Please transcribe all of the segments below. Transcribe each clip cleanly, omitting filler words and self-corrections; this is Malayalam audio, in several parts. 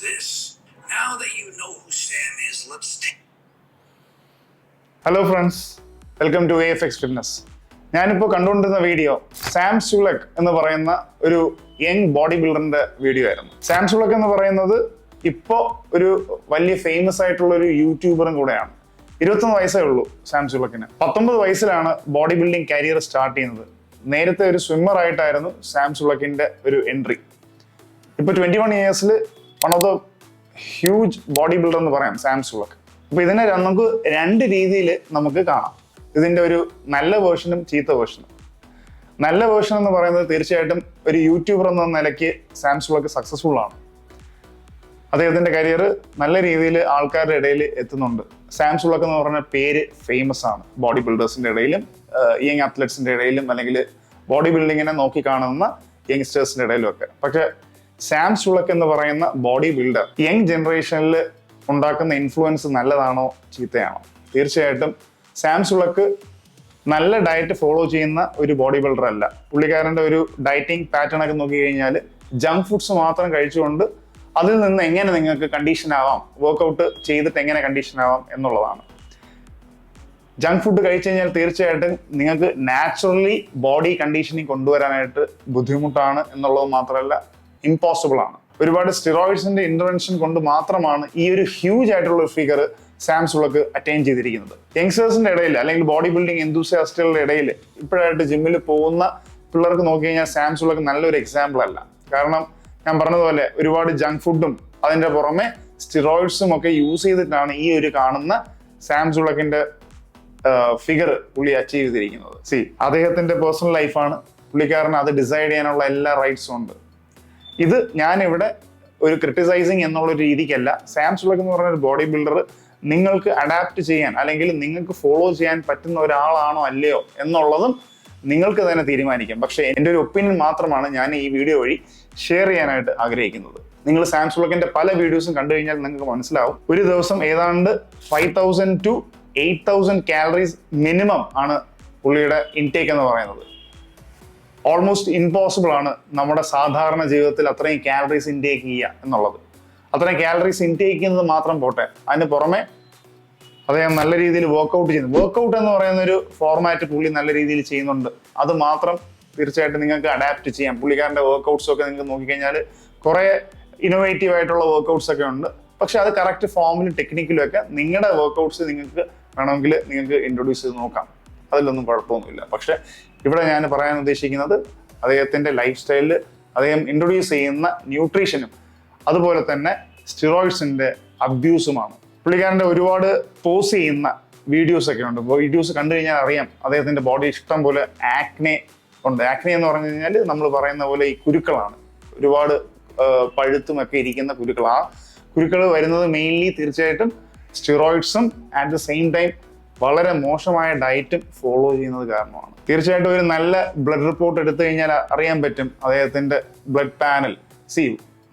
this? Now that you know who Sam is, let's take. Hello friends, welcome to AFX fitness. ഞാനിപ്പോൾ കണ്ടുകൊണ്ടിരുന്ന വീഡിയോ സാം സുലക് എന്ന് പറയുന്ന ഒരു യങ് ബോഡി ബിൽഡറിന്റെ വീഡിയോ ആയിരുന്നു. സാം സുലക് എന്ന് പറയുന്നത് ഇപ്പോൾ ഒരു വലിയ ഫേമസ് ആയിട്ടുള്ള ഒരു യൂട്യൂബറും കൂടെയാണ്. 21 വയസ്സേ ഉള്ളൂ സാം സുലക്കിന്. 19 വയസ്സിലാണ് ബോഡി ബിൽഡിംഗ് കരിയർ സ്റ്റാർട്ട് ചെയ്യുന്നത്. നേരത്തെ ഒരു സ്വിമ്മർ ആയിട്ടായിരുന്നു സാം സുലക്കിന്റെ ഒരു എൻട്രി. ഇപ്പോൾ 21 ഇയേഴ്സിൽ one of the huge body builder എന്ന് പറയാം സാം സുലക്. അപ്പൊ ഇതിനെ നമുക്ക് രണ്ട് രീതിയിൽ നമുക്ക് കാണാം. ഇതിന്റെ ഒരു നല്ല വേർഷനും ചീത്ത വേർഷനും. നല്ല വേർഷൻ എന്ന് പറയുന്നത് തീർച്ചയായിട്ടും ഒരു യൂട്യൂബർ എന്ന നിലയ്ക്ക് സാം സുലക് സക്സസ്ഫുൾ ആണ്. അദ്ദേഹത്തിന്റെ കരിയർ നല്ല രീതിയിൽ ആൾക്കാരുടെ ഇടയിൽ എത്തുന്നുണ്ട്. സാം സുലക് എന്ന് പറഞ്ഞ പേര് ഫേമസ് ആണ് ബോഡി ബിൽഡേഴ്സിന്റെ ഇടയിലും യങ് അത്ലറ്റ്സിന്റെ ഇടയിലും അല്ലെങ്കിൽ ബോഡി ബിൽഡിങ്ങിനെ നോക്കി കാണുന്ന യങ്സ്റ്റേഴ്സിന്റെ ഇടയിലും ഒക്കെ. പക്ഷെ സാം സുലക് എന്ന് പറയുന്ന ബോഡി ബിൽഡർ യങ് ജനറേഷനിൽ ഉണ്ടാക്കുന്ന ഇൻഫ്ലുവൻസ് നല്ലതാണോ ചീത്തയാണോ? തീർച്ചയായിട്ടും സാം സുലക് നല്ല ഡയറ്റ് ഫോളോ ചെയ്യുന്ന ഒരു ബോഡി ബിൽഡർ അല്ല. പുള്ളിക്കാരൻ്റെ ഒരു ഡയറ്റിംഗ് പാറ്റേൺ ഒക്കെ നോക്കി കഴിഞ്ഞാൽ ജങ്ക് ഫുഡ്സ് മാത്രം കഴിച്ചുകൊണ്ട് അതിൽ നിന്ന് എങ്ങനെ നിങ്ങൾക്ക് കണ്ടീഷൻ ആവാം, വർക്കൗട്ട് ചെയ്തിട്ട് എങ്ങനെ കണ്ടീഷൻ ആവാം എന്നുള്ളതാണ്. ജങ്ക് ഫുഡ് കഴിച്ചു കഴിഞ്ഞാൽ തീർച്ചയായിട്ടും നിങ്ങൾക്ക് നാച്ചുറലി ബോഡി കണ്ടീഷനിങ് കൊണ്ടുവരാനായിട്ട് ബുദ്ധിമുട്ടാണ് എന്നുള്ളത് മാത്രമല്ല, ഇമ്പോസിബിൾ ആണ്. ഒരുപാട് സ്റ്റിറോയിഡ്സിന്റെ ഇന്റർവെൻഷൻ കൊണ്ട് മാത്രമാണ് ഈ ഒരു ഹ്യൂജ് ആയിട്ടുള്ള ഒരു ഫിഗർ സാം സുലക് അറ്റൈൻ ചെയ്തിരിക്കുന്നത്. യങ്സ്റ്റേഴ്സിന്റെ ഇടയിൽ അല്ലെങ്കിൽ ബോഡി ബിൽഡിംഗ് എന്തൂസിയാസ്റ്റുകളുടെ ഇടയിൽ ഇപ്പോഴായിട്ട് ജിമ്മിൽ പോകുന്ന പിള്ളേർക്ക് നോക്കി കഴിഞ്ഞാൽ സാം സുലക് നല്ലൊരു എക്സാമ്പിൾ അല്ല. കാരണം ഞാൻ പറഞ്ഞതുപോലെ ഒരുപാട് ജങ്ക് ഫുഡും അതിന്റെ പുറമെ സ്റ്റിറോയിഡ്സും ഒക്കെ യൂസ് ചെയ്തിട്ടാണ് ഈ ഒരു കാണുന്ന സാം സുലക്കിന്റെ ഫിഗർ പുള്ളി അച്ചീവ് ചെയ്തിരിക്കുന്നത്. അദ്ദേഹത്തിന്റെ പേഴ്സണൽ ലൈഫാണ്, പുള്ളിക്കാരന് അത് ഡിസൈഡ് ചെയ്യാനുള്ള എല്ലാ റൈറ്റ്സും ഉണ്ട്. ഇത് ഞാനിവിടെ ഒരു ക്രിട്ടിസൈസിങ് എന്നുള്ള രീതിക്കല്ല. സാം സുലക് എന്ന് പറഞ്ഞ ഒരു ബോഡി ബിൽഡർ നിങ്ങൾക്ക് അഡാപ്റ്റ് ചെയ്യാൻ അല്ലെങ്കിൽ നിങ്ങൾക്ക് ഫോളോ ചെയ്യാൻ പറ്റുന്ന ഒരാളാണോ അല്ലയോ എന്നുള്ളതും നിങ്ങൾക്ക് തന്നെ തീരുമാനിക്കാം. പക്ഷേ എൻ്റെ ഒരു ഒപ്പീനിയൻ മാത്രമാണ് ഞാൻ ഈ വീഡിയോ വഴി ഷെയർ ചെയ്യാനായിട്ട് ആഗ്രഹിക്കുന്നത്. നിങ്ങൾ സാം സുലക്കിന്റെ പല വീഡിയോസും കണ്ടു കഴിഞ്ഞാൽ നിങ്ങൾക്ക് മനസ്സിലാവും, ഒരു ദിവസം ഏതാണ്ട് 5000 to 8000 കാലറീസ് മിനിമം ആണ് പുള്ളിയുടെ ഇൻടേക്ക് എന്ന് പറയുന്നത്. ഓൾമോസ്റ്റ് ഇമ്പോസിബിൾ ആണ് നമ്മുടെ സാധാരണ ജീവിതത്തിൽ അത്രയും കാലറീസ് ഇൻടേക്ക് ചെയ്യുക എന്നുള്ളത്. അത്രയും കാലറീസ് ഇൻടേക്ക് ചെയ്യുന്നത് മാത്രം പോട്ടെ, അതിന് പുറമെ അദ്ദേഹം നല്ല രീതിയിൽ വർക്കൗട്ട് ചെയ്യുന്നു. വർക്കൗട്ട് എന്ന് പറയുന്ന ഒരു ഫോർമാറ്റ് പുള്ളി നല്ല രീതിയിൽ ചെയ്യുന്നുണ്ട്. അത് മാത്രം തീർച്ചയായിട്ടും നിങ്ങൾക്ക് അഡാപ്റ്റ് ചെയ്യാം. പുള്ളിക്കാരൻ്റെ വർക്കൗട്ട്സ് ഒക്കെ നിങ്ങൾക്ക് നോക്കിക്കഴിഞ്ഞാൽ കുറേ ഇന്നോവേറ്റീവ് ആയിട്ടുള്ള വർക്കൗട്ട്സ് ഒക്കെ ഉണ്ട്. പക്ഷെ അത് കറക്റ്റ് ഫോമിലും ടെക്നിക്കിലും ഒക്കെ നിങ്ങളുടെ വർക്കൗട്ട്സ് നിങ്ങൾക്ക് വേണമെങ്കിൽ നിങ്ങൾക്ക് ഇൻട്രൊഡ്യൂസ് ചെയ്ത് നോക്കാം. അതിലൊന്നും കുഴപ്പമൊന്നുമില്ല. പക്ഷെ ഇവിടെ ഞാൻ പറയാൻ ഉദ്ദേശിക്കുന്നത് അദ്ദേഹത്തിന്റെ ലൈഫ് സ്റ്റൈലിൽ അദ്ദേഹം ഇൻട്രൊഡ്യൂസ് ചെയ്യുന്ന ന്യൂട്രീഷനും അതുപോലെ തന്നെ സ്റ്റിറോയിഡ്സിന്റെ അബ്യൂസുമാണ്. പുള്ളിക്കാരൻ്റെ ഒരുപാട് പോസ് ചെയ്യുന്ന വീഡിയോസ് ഒക്കെ ഉണ്ട്. വീഡിയോസ് കണ്ടു കഴിഞ്ഞാൽ അറിയാം അദ്ദേഹത്തിന്റെ ബോഡി ഇഷ്ടം പോലെ ആക്നെ ഉണ്ട്. ആക്നെ എന്ന് പറഞ്ഞു കഴിഞ്ഞാൽ നമ്മൾ പറയുന്ന പോലെ ഈ കുരുക്കളാണ്, ഒരുപാട് പഴുത്തുമൊക്കെ ഇരിക്കുന്ന കുരുക്കൾ. ആ കുരുക്കൾ വരുന്നത് മെയിൻലി തീർച്ചയായിട്ടും സ്റ്റിറോയിഡ്സും അറ്റ് ദ സെയിം ടൈം വളരെ മോശമായ ഡയറ്റും ഫോളോ ചെയ്യുന്നത് കാരണമാണ്. തീർച്ചയായിട്ടും ഒരു നല്ല ബ്ലഡ് റിപ്പോർട്ട് എടുത്തു കഴിഞ്ഞാൽ അറിയാൻ പറ്റും അദ്ദേഹത്തിന്റെ ബ്ലഡ് പാനൽ.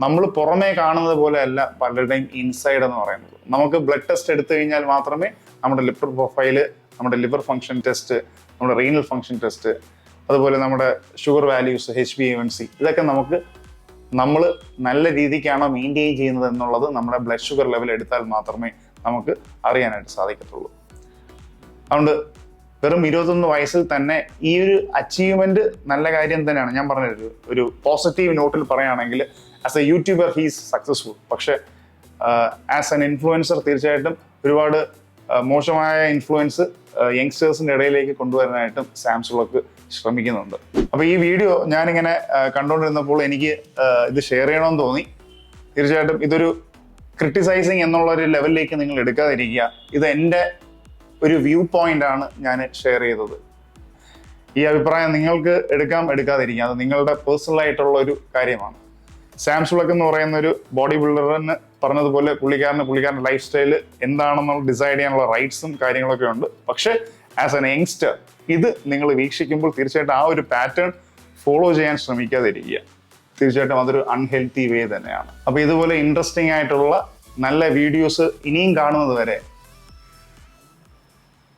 നമ്മൾ പുറമേ കാണുന്നത് പോലെ അല്ല പലരുടെയും ഇൻസൈഡ് എന്ന് പറയുന്നത്. നമുക്ക് ബ്ലഡ് ടെസ്റ്റ് എടുത്തു കഴിഞ്ഞാൽ മാത്രമേ നമ്മുടെ ലിവർ പ്രൊഫൈല്, നമ്മുടെ ലിവർ ഫംഗ്ഷൻ ടെസ്റ്റ്, നമ്മുടെ റീനൽ ഫംഗ്ഷൻ ടെസ്റ്റ്, അതുപോലെ നമ്മുടെ ഷുഗർ വാല്യൂസ്, HbA1c, ഇതൊക്കെ നമ്മൾ നല്ല രീതിക്കാണോ മെയിൻറ്റെയിൻ ചെയ്യുന്നത് എന്നുള്ളത് നമ്മുടെ ബ്ലഡ് ഷുഗർ ലെവൽ എടുത്താൽ മാത്രമേ നമുക്ക് അറിയാനായിട്ട് സാധിക്കത്തുള്ളൂ. അതുകൊണ്ട് വെറും 21 വയസ്സിൽ തന്നെ ഈ ഒരു അച്ചീവ്മെന്റ് നല്ല കാര്യം തന്നെയാണ്. ഞാൻ പറഞ്ഞത് ഒരു പോസിറ്റീവ് നോട്ടിൽ പറയുകയാണെങ്കിൽ as A YouTuber he's successful. പക്ഷെ ആസ് എൻ ഇൻഫ്ലുവൻസർ തീർച്ചയായിട്ടും ഒരുപാട് മോശമായ ഇൻഫ്ലുവൻസ് യങ്സ്റ്റേഴ്സിന്റെ ഇടയിലേക്ക് കൊണ്ടുവരാനായിട്ടും സാം സുലക് ശ്രമിക്കുന്നുണ്ട്. അപ്പൊ ഈ വീഡിയോ ഞാനിങ്ങനെ കണ്ടുകൊണ്ടിരുന്നപ്പോൾ എനിക്ക് ഇത് ഷെയർ ചെയ്യണമെന്ന് തോന്നി. തീർച്ചയായിട്ടും ഇതൊരു ക്രിട്ടിസൈസിങ് എന്നുള്ള ഒരു ലെവലിലേക്ക് നിങ്ങൾ എടുക്കാതിരിക്കുക. ഇത് എൻ്റെ ഒരു വ്യൂ പോയിന്റ് ആണ് ഞാൻ ഷെയർ ചെയ്തത്. ഈ അഭിപ്രായം നിങ്ങൾക്ക് എടുക്കാതിരിക്കുക, അത് നിങ്ങളുടെ പേഴ്സണൽ ആയിട്ടുള്ള ഒരു കാര്യമാണ്. സാം സുലക് എന്ന് പറയുന്ന ഒരു ബോഡി ബിൽഡറിന് പറഞ്ഞതുപോലെ പുള്ളിക്കാരൻ്റെ ലൈഫ് സ്റ്റൈൽ എന്താണെന്നുള്ള ഡിസൈഡ് ചെയ്യാനുള്ള റൈറ്റ്സും കാര്യങ്ങളൊക്കെ ഉണ്ട്. പക്ഷേ ആസ് എൻ യങ്സ്റ്റർ ഇത് നിങ്ങൾ വീക്ഷിക്കുമ്പോൾ തീർച്ചയായിട്ടും ആ ഒരു പാറ്റേൺ ഫോളോ ചെയ്യാൻ ശ്രമിക്കാതിരിക്കുക. തീർച്ചയായിട്ടും അതൊരു അൺഹെൽത്തി വേ തന്നെയാണ്. അപ്പോൾ ഇതുപോലെ ഇൻട്രസ്റ്റിംഗ് ആയിട്ടുള്ള നല്ല വീഡിയോസ് ഇനിയും കാണുന്നത് വരെ